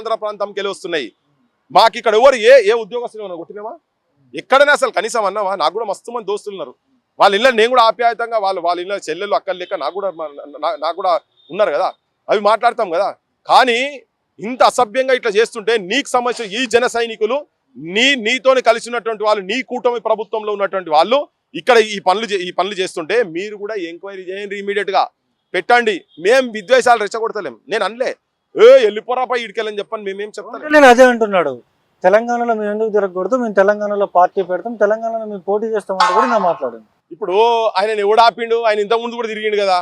ఆంధ్ర ప్రాంతంకి వెళ్ళి వస్తున్నాయి. మాకు ఇక్కడ ఎవరు ఏ ఉద్యోగస్తులు కొట్టినామా? ఎక్కడనే అసలు కనీసం అన్నావా? నాకు కూడా మస్తు మంది దోస్తులు ఉన్నారు. వాళ్ళ ఇళ్ళ నేను కూడా ఆప్యాయతంగా వాళ్ళ ఇళ్ళ చెల్లెళ్ళు అక్కలు లెక్క నాకు కూడా ఉన్నారు కదా, అవి మాట్లాడతాం కదా. కానీ ఇంత అసభ్యంగా ఇట్లా చేస్తుంటే నీకు సంబంధించిన ఈ జన సైనికులు నీతోని కలిసి ఉన్నటువంటి వాళ్ళు, నీ కూటమి ప్రభుత్వంలో ఉన్నటువంటి వాళ్ళు ఇక్కడ ఈ పనులు చేస్తుంటే మీరు కూడా ఎంక్వైరీ చేయండి, ఇమీడియట్ గా పెట్టండి. మేము విద్వేషాలు రెచ్చగొడతలేం. నేను అనలే వెళ్ళిపోరాపై ఇడికెళ్ళని చెప్పని మేమేం చెప్తాను. నేను అదే అంటున్నాడు, తెలంగాణలో మేము ఎందుకు తిరగకూడదు, మేము తెలంగాణలో పార్టీ పెడతాం, తెలంగాణలో మేము పోటీ చేస్తామంటే కూడా నేను మాట్లాడాను. ఇప్పుడు ఆయన ఎవడు ఆపిండు? ఆయన ఇంతకుముందు కూడా తిరిగిండు కదా.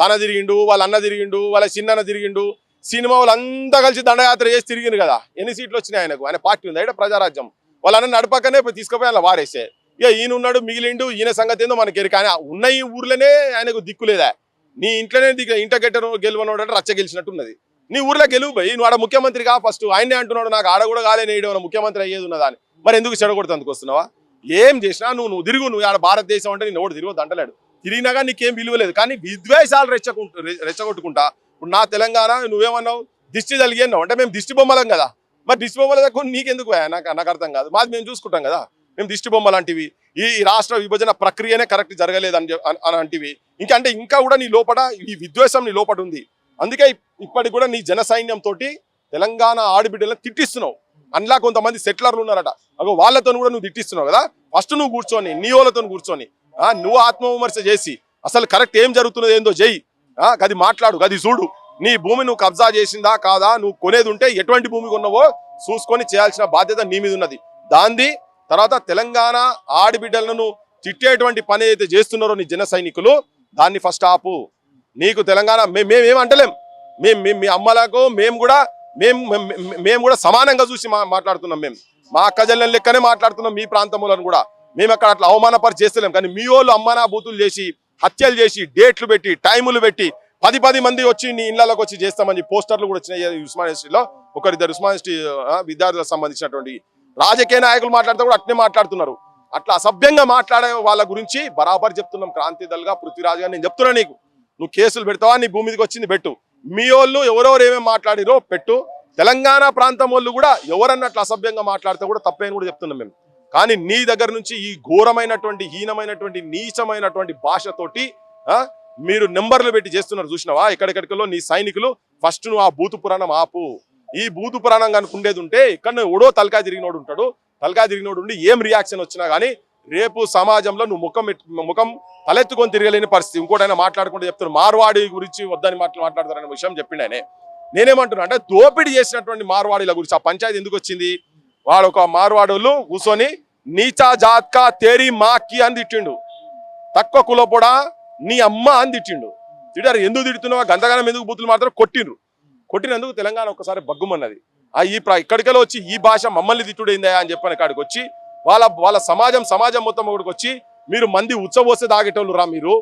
తన తిరిగిండు, వాళ్ళ అన్న తిరిగిండు, వాళ్ళ చిన్న తిరిగిండు. సినిమా వాళ్ళంతా కలిసి దండయాత్ర చేసి తిరిగిండు కదా. ఎన్ని సీట్లు వచ్చినాయి ఆయనకు? ఆయన పార్టీ ఉంది ఇక్కడ ప్రజారాజ్యం. వాళ్ళన్న నడపకనే తీసుకుపోయి అలా వారేసే. ఈయన ఉన్నాడు, మిగిలిండు, ఈయన సంగతి ఏందో మనకి. కానీ ఉన్న ఈ ఊర్లోనే ఆయనకు దిక్కులేదా? నీ ఇంట్లోనే ఇంట గెలవనోడు అంటే రచ్చ గెలిచినట్టున్నది. నీ ఊర్లో గెలువు పోయి నువ్వు ఆడ ముఖ్యమంత్రిగా ఫస్ట్ ఆయనే అంటున్నాడు నాకు ఆడ కూడా కాలే నేయడం ముఖ్యమంత్రి అయ్యేది ఉన్నదా అని. మరి ఎందుకు చెడగొడుతందుకు వస్తున్నావా? ఏం చేసినా నువ్వు తిరుగు, నువ్వు ఆడ భారతదేశం అంటే నేను ఎవడు తిరగొద్దు అంటలేడు. తిరిగినాగా నీకేం విలువలేదు. కానీ విద్వేషాలు రెచ్చగొట్టుకుంటా ఇప్పుడు నా తెలంగాణ నువ్వేమన్నావు? దిష్టి తలిగి అన్నావు అంటే మేము దిష్టి బొమ్మలం కదా. మరి దిష్టి బొమ్మల దగ్గర నీకెందుకు? నాకు అర్థం కాదు. మాది మేము చూసుకుంటాం కదా. మేము దిష్టి బొమ్మ లాంటివి. ఈ రాష్ట్ర విభజన ప్రక్రియనే కరెక్ట్ జరగలేదు అంటివి. ఇంకా కూడా నీ లోపల ఈ విద్వేషం నీ లోపల ఉంది. అందుకే ఇప్పటికి కూడా నీ జన సైన్యంతో తెలంగాణ ఆడబిడ్డలను తిట్టిస్తున్నావు. అందులో కొంతమంది సెటిలర్లు ఉన్నారట, అగో వాళ్ళతో కూడా నువ్వు తిట్టిస్తున్నావు కదా. ఫస్ట్ నువ్వు కూర్చొని నీ వాళ్ళతో కూర్చొని నువ్వు ఆత్మవిమర్శ చేసి అసలు కరెక్ట్ ఏం జరుగుతున్నది ఏందో చెయ్యి. అది మాట్లాడు, అది చూడు. నీ భూమి నువ్వు కబ్జా చేసిందా కాదా, నువ్వు కొనేది ఉంటే ఎటువంటి భూమి కొన్నావో చూసుకొని చేయాల్సిన బాధ్యత నీ మీద ఉన్నది. దాంది తర్వాత తెలంగాణ ఆడబిడ్డలను తిట్టేటువంటి పని అయితే చేస్తున్నారో నీ జన సైనికులు, దాన్ని ఫస్ట్ ఆపు. నీకు తెలంగాణ మేమేమంటలేం. మీ అమ్మలకు మేము కూడా సమానంగా చూసి మాట్లాడుతున్నాం. మేము మా అక్కజల్లెల లెక్కనే మాట్లాడుతున్నాం. మీ ప్రాంతంలో కూడా మేము అక్కడ అట్లా అవమానపరి చేస్తలేం. కానీ మీ వాళ్ళు అమ్మానా బూతులు చేసి, హత్యలు చేసి, డేట్లు పెట్టి, టైములు పెట్టి 10 మంది వచ్చి నీ ఇళ్లలోకి వచ్చి చేస్తామని పోస్టర్లు కూడా వచ్చినాయి. ఉస్మాన్ యూనివర్సిటీలో ఒకరిద్దరు ఉస్మాన్ యూనివర్సిటీ విద్యార్థులకు సంబంధించినటువంటి రాజకీయ నాయకులు మాట్లాడితే కూడా అట్నే మాట్లాడుతున్నారు. అట్లా అసభ్యంగా మాట్లాడే వాళ్ళ గురించి బరాబర్ చెప్తున్నాం. క్రాంతి దళగా పృథ్వీరాజ్ గారు నేను చెప్తున్నా, నీకు నువ్వు కేసులు పెడతావా? నీ భూమి మీదకి వచ్చింది పెట్టు. మీ వాళ్ళు ఎవరెవరు ఏమేమి మాట్లాడిరో పెట్టు. తెలంగాణ ప్రాంతం వాళ్ళు కూడా ఎవరన్నట్లు అసభ్యంగా మాట్లాడితే కూడా తప్పేని కూడా చెప్తున్నాం మేము. కానీ నీ దగ్గర నుంచి ఈ ఘోరమైనటువంటి, హీనమైనటువంటి, నీచమైనటువంటి భాషతోటి మీరు నెంబర్లు పెట్టి చేస్తున్నారు. చూసినావా ఎక్కడెక్కడికల్లో నీ సైనికులు? ఫస్ట్ నువ్వు ఆ బూతు పురాణం ఆపు. ఈ బూతు పురాణం కనుకుండేది ఉంటే ఇక్కడ ఓడో తలకాయ తిరిగినోడు ఉంటాడు. తలకాయ తిరిగినోడు ఉండి ఏం రియాక్షన్ వచ్చినా కానీ రేపు సమాజంలో నువ్వు ముఖం తలెత్తుకొని తిరగలేని పరిస్థితి. ఇంకోటైనా మాట్లాడుకుంటూ చెప్తారు మార్వాడి గురించి వద్దని మాట్లాడతారనే విషయం చెప్పిండు ఆయన. నేనేమంటున్నా అంటే దోపిడీ చేసినటువంటి మార్వాడీల గురించి ఆ పంచాయతీ ఎందుకు వచ్చింది? వాడు ఒక మార్వాడోళ్ళు కూర్చొని నీచా జాత్కా తేరీ మాకి అని తిట్టిండు. తక్కువ కులపొడా నీ అమ్మ అని తిట్టిండు. తిట్టారు. ఎందుకు తిడుతున్నావా? గంతగానం ఎందుకు బూతులు మాత్రం కొట్టినందుకు తెలంగాణ ఒక్కసారి బగ్గుమన్నది. ఇక్కడికెళ్ళి వచ్చి ఈ భాష మమ్మల్ని తిట్టుడైందా అని చెప్పని కాడికి వచ్చి వాళ్ళ సమాజం మొత్తం ఒకటికి వచ్చి మీరు మంది ఉచ్చబోసే దాగేటోళ్ళు రా, మీరు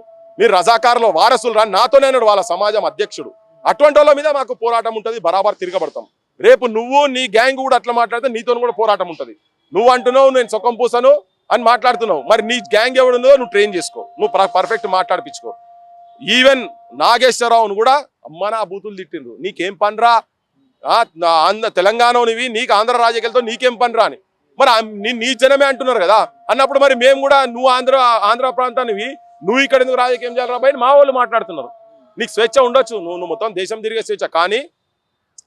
రజాకారులు వారసులు రా, నాతోనే వాళ్ళ సమాజం అధ్యక్షుడు. అటువంటి వాళ్ళ మీద మాకు పోరాటం ఉంటుంది, బరాబర్ తిరగబడతాం. రేపు నువ్వు నీ గ్యాంగ్ కూడా అట్లా మాట్లాడితే నీతో కూడా పోరాటం ఉంటుంది. నువ్వు అంటున్నావు నేను సొక్కం పూసను అని మాట్లాడుతున్నావు. మరి నీ గ్యాంగ్ ఎవడుందో నువ్వు ట్రైన్ చేసుకో, నువ్వు పర్ఫెక్ట్ మాట్లాడిపించుకో. ఈవెన్ నాగేశ్వరరావును కూడా అమ్మనా బూతులు తిట్టిండ్రు. నీకేం పనిరా? తెలంగాణనివి నీకు ఆంధ్ర రాజకీయాలతో నీకేం పనిరా అని. మరి నీ జనమే అంటున్నారు కదా. అన్నప్పుడు మరి మేము కూడా నువ్వు ఆంధ్ర ప్రాంతానివి, నువ్వు ఇక్కడ ఎందుకు రాజకీయం చేయాలి రా బయట మా వాళ్ళు మాట్లాడుతున్నారు. నీకు స్వేచ్ఛ ఉండొచ్చు, నువ్వు మొత్తం దేశం తిరిగే స్వేచ్ఛ. కానీ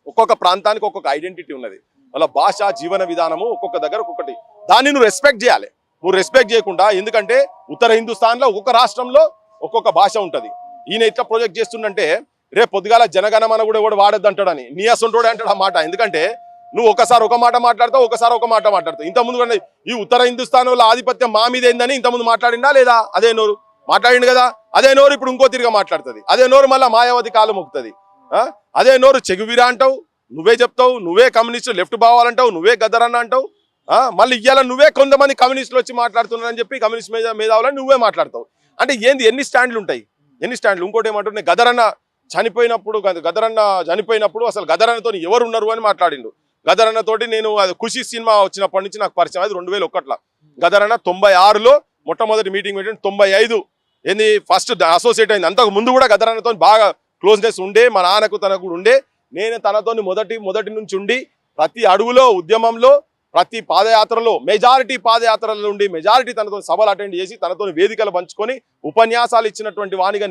ఒక్కొక్క ప్రాంతానికి ఒక్కొక్క ఐడెంటిటీ ఉన్నది. వాళ్ళ భాష, జీవన విధానము ఒక్కొక్క దగ్గర ఒక్కొక్కటి. దాన్ని నువ్వు రెస్పెక్ట్ చేయాలి. నువ్వు రెస్పెక్ట్ చేయకుండా, ఎందుకంటే ఉత్తర హిందుస్థాన్లో ఒక్కొక్క రాష్ట్రంలో ఒక్కొక్క భాష ఉంటుంది. ఈయన ఇట్లా ప్రొజెక్ట్ చేస్తుండంటే రేపు పొద్దుగాల జనగణమన కూడా వాడద్దు అంటాడని నీ అసంటోడే అంటాడు ఆ మాట. ఎందుకంటే నువ్వు ఒకసారి ఒక మాట మాట్లాడతావు, ఒకసారి ఒక మాట మాట్లాడతావు. ఇంతకుముందు ఈ ఉత్తర హిందుస్థాన్ వాళ్ళ ఆధిపత్యం మా మీద ఏందని ఇంతకుముందు మాట్లాడిందా లేదా? అదే నోరు మాట్లాడిండు కదా. అదే నోరు ఇప్పుడు ఇంకో తిరిగా మాట్లాడుతుంది. అదే నోరు మళ్ళీ మాయావతి కాలు మొక్కుతుంది. అదే నోరు చెగువీరా అంటావు, నువ్వే చెప్తావు. నువ్వే కమ్యూనిస్టు లెఫ్ట్ బావాలంటావు, నువ్వే గద్దరన్న అంటావు. మళ్ళీ ఇయ్యాల నువ్వే కొంతమంది కమ్యూనిస్టులు వచ్చి మాట్లాడుతున్నారని చెప్పి కమ్యూనిస్ట్ మేధావులని నువ్వే మాట్లాడతావు. అంటే ఏంది? ఎన్ని స్టాండ్లు ఉంటాయి? ఇంకోటి ఏమంటున్నాయి, గదరన్న చనిపోయినప్పుడు అసలు గదరన్నతో ఎవరు ఉన్నారు అని మాట్లాడిండు. గదరన్నతోటి నేను ఖుషి సినిమా వచ్చినప్పటి నుంచి నాకు పరిచయం. అది 2001లో. గదరన్న 96లో మొట్టమొదటి మీటింగ్ పెట్టిండు. 95 ఏంది ఫస్ట్ అసోసియేట్ అయింది. అంతకు ముందు కూడా గదరన్నతో బాగా క్లోజ్నెస్ ఉండే, మా నాన్నకు తనకు కూడా ఉండే. నేను తనతోని మొదటి నుంచి ఉండి ప్రతి అడుగులో ఉద్యమంలో ప్రతి పాదయాత్రలో మెజారిటీ పాదయాత్రల నుండి మెజారిటీ తనతో సభలు అటెండ్ చేసి తనతో వేదికలు పంచుకొని ఉపన్యాసాలు ఇచ్చినటువంటి వానిగా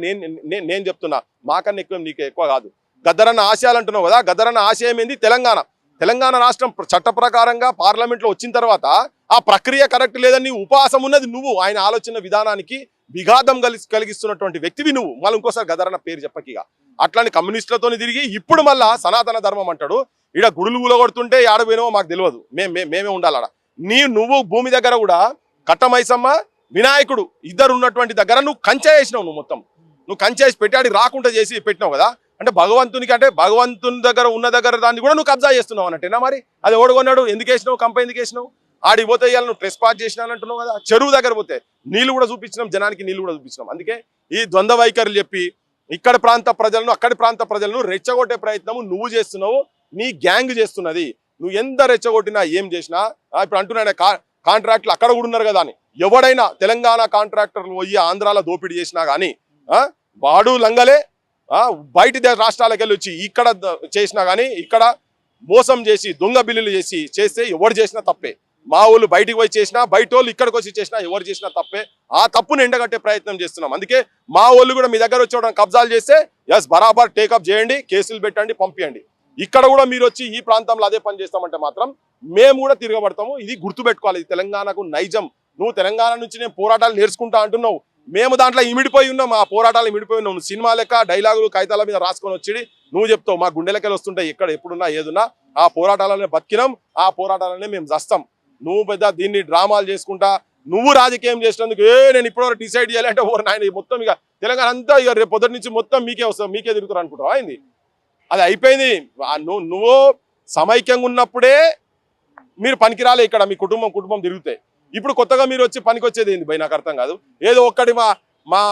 నేను చెప్తున్నా. మాకన్నా ఎక్కువ నీకు ఎక్కువ కాదు. గద్దరన్న ఆశయాలు అంటున్నావు కదా, గద్దరన్న ఆశయం ఏంది? తెలంగాణ రాష్ట్రం చట్ట ప్రకారంగా పార్లమెంట్లో వచ్చిన తర్వాత ఆ ప్రక్రియ కరెక్ట్ లేదని ఉపవాసం ఉన్నది నువ్వు. ఆయన ఆలోచన విధానానికి విఘాతం కలిగిస్తున్నటువంటి వ్యక్తివి నువ్వు. మళ్ళీ ఇంకోసారి గద్దరన్న పేరు చెప్పకిగా. అట్లాంటి కమ్యూనిస్టులతో తిరిగి ఇప్పుడు మళ్ళా సనాతన ధర్మం అంటాడు. ఈడ గుడులు కూలగొడుతుంటే ఆడపోయినావో మాకు తెలియదు, మేమే ఉండాలడ. నువ్వు భూమి దగ్గర కూడా కట్టమైసమ్మ వినాయకుడు ఇద్దరు ఉన్నటువంటి దగ్గర నువ్వు కంచె వేసినావు. నువ్వు కంచె వేసి పెట్టి ఆడికి రాకుండా చేసి పెట్టినావు కదా. అంటే భగవంతునికి అంటే భగవంతుని దగ్గర ఉన్న దగ్గర దాన్ని కూడా నువ్వు కబ్జా చేస్తున్నావు అన్నట్టేనా? మరి అది ఓడుకొన్నాడు, ఎందుకు వేసినావు? కంప ఎందుకు వేసినావు? ఆడికి పోతే ఇవాళ నువ్వు ట్రెస్ పాస్ చేసినావు అంటున్నావు కదా. చెరువు దగ్గర పోతే నీళ్లు కూడా చూపించినాం, జనానికి నీళ్లు కూడా చూపించినాం. అందుకే ఈ ద్వంద్వ వైఖరులు చెప్పి ఇక్కడ ప్రాంత ప్రజలను అక్కడి ప్రాంత ప్రజలను రెచ్చగొట్టే ప్రయత్నము నువ్వు చేస్తున్నావు, నీ గ్యాంగ్ చేస్తున్నది. నువ్వు ఎంత రెచ్చగొట్టినా ఏం చేసినా ఇప్పుడు అంటున్నాడే కాంట్రాక్టులు అక్కడ కూడా ఉన్నారు కదా అని. ఎవడైనా తెలంగాణ కాంట్రాక్టర్లు పోయి ఆంధ్రాలో దోపిడీ చేసినా కానీ వాడు లంగలే. బయట రాష్ట్రాలకు వెళ్ళి వచ్చి ఇక్కడ చేసినా కానీ ఇక్కడ మోసం చేసి దొంగ బిల్లులు చేస్తే ఎవరు చేసినా తప్పే. మా వాళ్ళు బయటికి పోయి చేసినా, బయట వాళ్ళు ఇక్కడికి వచ్చి చేసినా ఎవరు చేసినా తప్పే. ఆ తప్పును ఎండగట్టే ప్రయత్నం చేస్తున్నాం. అందుకే మా వాళ్ళు కూడా మీ దగ్గర వచ్చి కబ్జాలు చేస్తే ఎస్ బరాబర్ టేకప్ చేయండి, కేసులు పెట్టండి, పంపించండి. ఇక్కడ కూడా మీరు వచ్చి ఈ ప్రాంతంలో అదే పని చేస్తామంటే మాత్రం మేము కూడా తిరగబడతాము. ఇది గుర్తుపెట్టుకోవాలి. ఇది తెలంగాణకు నైజం. నువ్వు తెలంగాణ నుంచి నేను పోరాటాలు నేర్చుకుంటా అంటున్నావు, మేము దాంట్లో ఇమిడిపోయి ఉన్నాం. ఆ పోరాటాలు ఇమిడిపోయి ఉన్నావు. నువ్వు సినిమా లెక్క డైలాగులు కాగితాల మీద రాసుకొని వచ్చి నువ్వు చెప్తావు మా గుండెలకెళ్ళి వస్తుంటాయి ఎక్కడ ఎప్పుడున్నా ఏదున్నా. ఆ పోరాటాలనే బతికినాం, ఆ పోరాటాలనే మేము చస్తాం. నువ్వు పెద్ద దీన్ని డ్రామాలు చేసుకుంటా నువ్వు రాజకీయం చేసినందుకు నేను ఇప్పటివరకు డిసైడ్ చేయాలంటే ఓవర్ నాయన మొత్తం ఇక తెలంగాణ అంతా ఇక రేపు పొద్దుటి నుంచి మొత్తం మీకే వస్తావు, మీకే తిరుగుతారు అనుకుంటావు. అయింది అది అయిపోయింది. నువ్వు సమైక్యంగా ఉన్నప్పుడే మీరు పనికిరాలే. ఇక్కడ మీ కుటుంబం తిరుగుతాయి. ఇప్పుడు కొత్తగా మీరు వచ్చి పనికి వచ్చేది ఏంది భయ్? నాకు అర్థం కాదు. ఏదో ఒక్కటి మా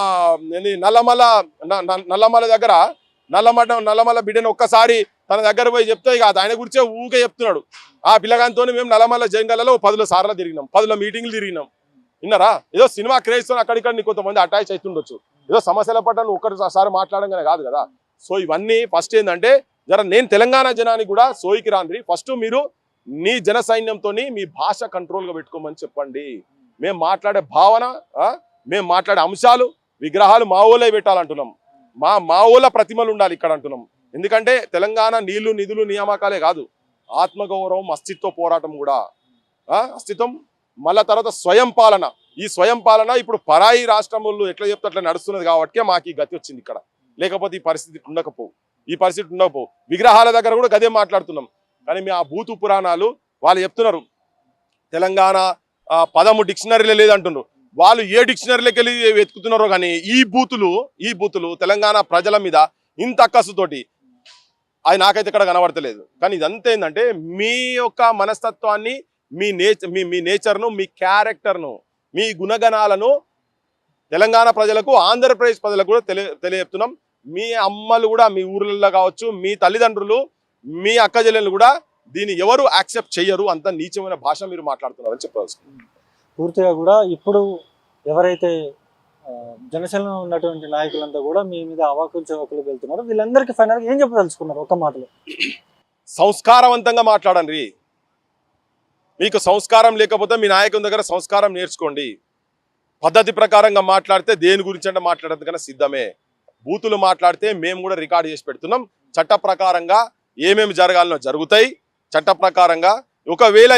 నల్లమల దగ్గర నల్లమల బిడ్డను ఒక్కసారి తన దగ్గర పోయి చెప్తే ఇక ఆయన గురించే ఊకే చెప్తున్నాడు. ఆ పిల్లగాంతో మేము నల్లమల జంగలలో 10 సార్లు తిరిగినాం, 10 మీటింగ్లు తిరిగినాం. విన్నారా? ఏదో సినిమా క్రేజ్తో అక్కడిక్కడ నీకు కొంతమంది అటాచ్ అవుతుండొచ్చు. ఏదో సమస్యల పట్ల నువ్వు ఒక్కసారి మాట్లాడంగానే కాదు కదా. సో ఇవన్నీ ఫస్ట్ ఏంటంటే నేను తెలంగాణ జనానికి కూడా సోయికి రాండ్రి. ఫస్ట్ మీరు నీ జన సైన్యంతో మీ భాష కంట్రోల్గా పెట్టుకోమని చెప్పండి. మేము మాట్లాడే భావన, మేము మాట్లాడే అంశాలు, విగ్రహాలు మా ఊళ్ళే పెట్టాలంటున్నాం. మా ఊళ్ళ ప్రతిమలు ఉండాలి ఇక్కడ అంటున్నాం. ఎందుకంటే తెలంగాణ నీళ్లు నిధులు నియామకాలే కాదు, ఆత్మగౌరవం, అస్తిత్వ పోరాటం కూడా. అస్తిత్వం మళ్ళా తర్వాత స్వయం పాలన. ఈ స్వయం పాలన ఇప్పుడు పరాయి రాష్ట్రములు ఎట్లా చెప్తే అట్లా నడుస్తున్నది కాబట్టి మాకు ఈ గతి వచ్చింది ఇక్కడ. లేకపోతే ఈ పరిస్థితి ఉండకపోవు. విగ్రహాల దగ్గర కూడా గదే మాట్లాడుతున్నాం. కానీ మీ ఆ భూతు పురాణాలు వాళ్ళు చెప్తున్నారు తెలంగాణ పదము డిక్షనరీలో లేదంటున్నారు. వాళ్ళు ఏ డిక్షనరీలోకి వెళ్ళి వెతుకుతున్నారో కానీ ఈ బూతులు తెలంగాణ ప్రజల మీద ఇంత అక్కసుతోటి అది నాకైతే ఇక్కడ కనబడతలేదు. కానీ ఇదంతా ఏంటంటే మీ యొక్క మనస్తత్వాన్ని, మీ నేచర్ను, మీ క్యారెక్టర్ను, మీ గుణగణాలను తెలంగాణ ప్రజలకు, ఆంధ్రప్రదేశ్ ప్రజలకు కూడా తెలియజెప్తున్నాం. మీ అమ్మలు కూడా మీ ఊర్లలో కావచ్చు, మీ తల్లిదండ్రులు, మీ అక్క చెల్లెలు కూడా దీన్ని ఎవరు యాక్సెప్ట్ చెయ్యరు. అంత నీచమైన భాష మీరు మాట్లాడుతున్నారని చెప్పవచ్చు. పూర్తిగా కూడా ఇప్పుడు ఎవరైతే జనసేనలో ఉన్నటువంటి నాయకులంతా కూడా మీ మీద అవాకులు చవాకులు వెళ్తున్నారు. వీళ్ళందరికీ ఫైనల్గా ఏం చెప్పదలుచుకున్నారు ఒక మాటలో? సంస్కారవంతంగా మాట్లాడండి. మీకు సంస్కారం లేకపోతే మీ నాయకుని దగ్గర సంస్కారం నేర్చుకోండి. పద్ధతి ప్రకారంగా మాట్లాడితే దేని గురించి అంటే మాట్లాడేందుకన్నా సిద్ధమే. బూతులు మాట్లాడితే మేము కూడా రికార్డు చేసి పెడుతున్నాం. చట్ట ప్రకారంగా ఏమేమి జరగాలనో జరుగుతాయి. చట్ట ప్రకారంగా ఒకవేళ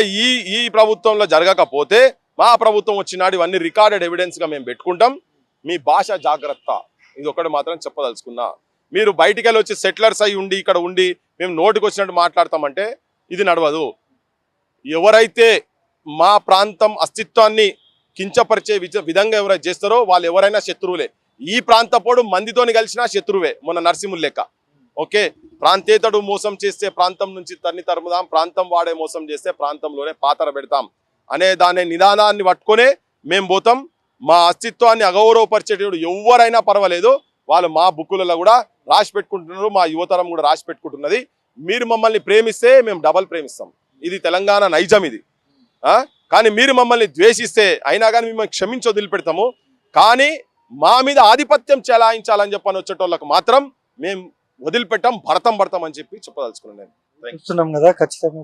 ఈ ప్రభుత్వంలో జరగకపోతే మా ప్రభుత్వం వచ్చినాడు ఇవన్నీ రికార్డెడ్ ఎవిడెన్స్గా మేము పెట్టుకుంటాం. మీ భాష జాగ్రత్త. ఇది ఒకటి మాత్రం చెప్పదలుచుకున్నా. మీరు బయటికి వెళ్ళి వచ్చి సెటిలర్స్ అయి ఉండి ఇక్కడ ఉండి మేము నోటికి వచ్చినట్టు మాట్లాడతామంటే ఇది నడవదు. ఎవరైతే మా ప్రాంతం అస్తిత్వాన్ని కించపరిచే విధంగా ఎవరైతే చేస్తారో వాళ్ళు ఎవరైనా శత్రువులే. ఈ ప్రాంతపోడు మందితోని కలిసినా శత్రువే. మొన్న నరసింహులు లెక్క. ఓకే, ప్రాంతేతడు మోసం చేస్తే ప్రాంతం నుంచి తరుముదాం, ప్రాంతం వాడే మోసం చేస్తే ప్రాంతంలోనే పాతర పెడతాం అనే దాని నిదానాన్ని పట్టుకునే మేము పోతాం. మా అస్తిత్వాన్ని అగౌరవపరిచేటప్పుడు ఎవరైనా పర్వాలేదు, వాళ్ళు మా బుక్కులలో కూడా రాసి పెట్టుకుంటున్నారు. మా యువతరం కూడా రాసి పెట్టుకుంటున్నది. మీరు మమ్మల్ని ప్రేమిస్తే మేము డబల్ ప్రేమిస్తాం. ఇది తెలంగాణ నైజం ఇది. కానీ మీరు మమ్మల్ని ద్వేషిస్తే అయినా కానీ మిమ్మల్ని క్షమించి వదిలిపెడతాము. కానీ మా మీద ఆధిపత్యం చెలాయించాలని చెప్పని వచ్చేటోళ్ళకు మాత్రం మేము వదిలిపెట్టాం, భరతం అని చెప్పి చెప్పదలుచుకున్నాను నేను. చూస్తున్నాం కదా ఖచ్చితంగా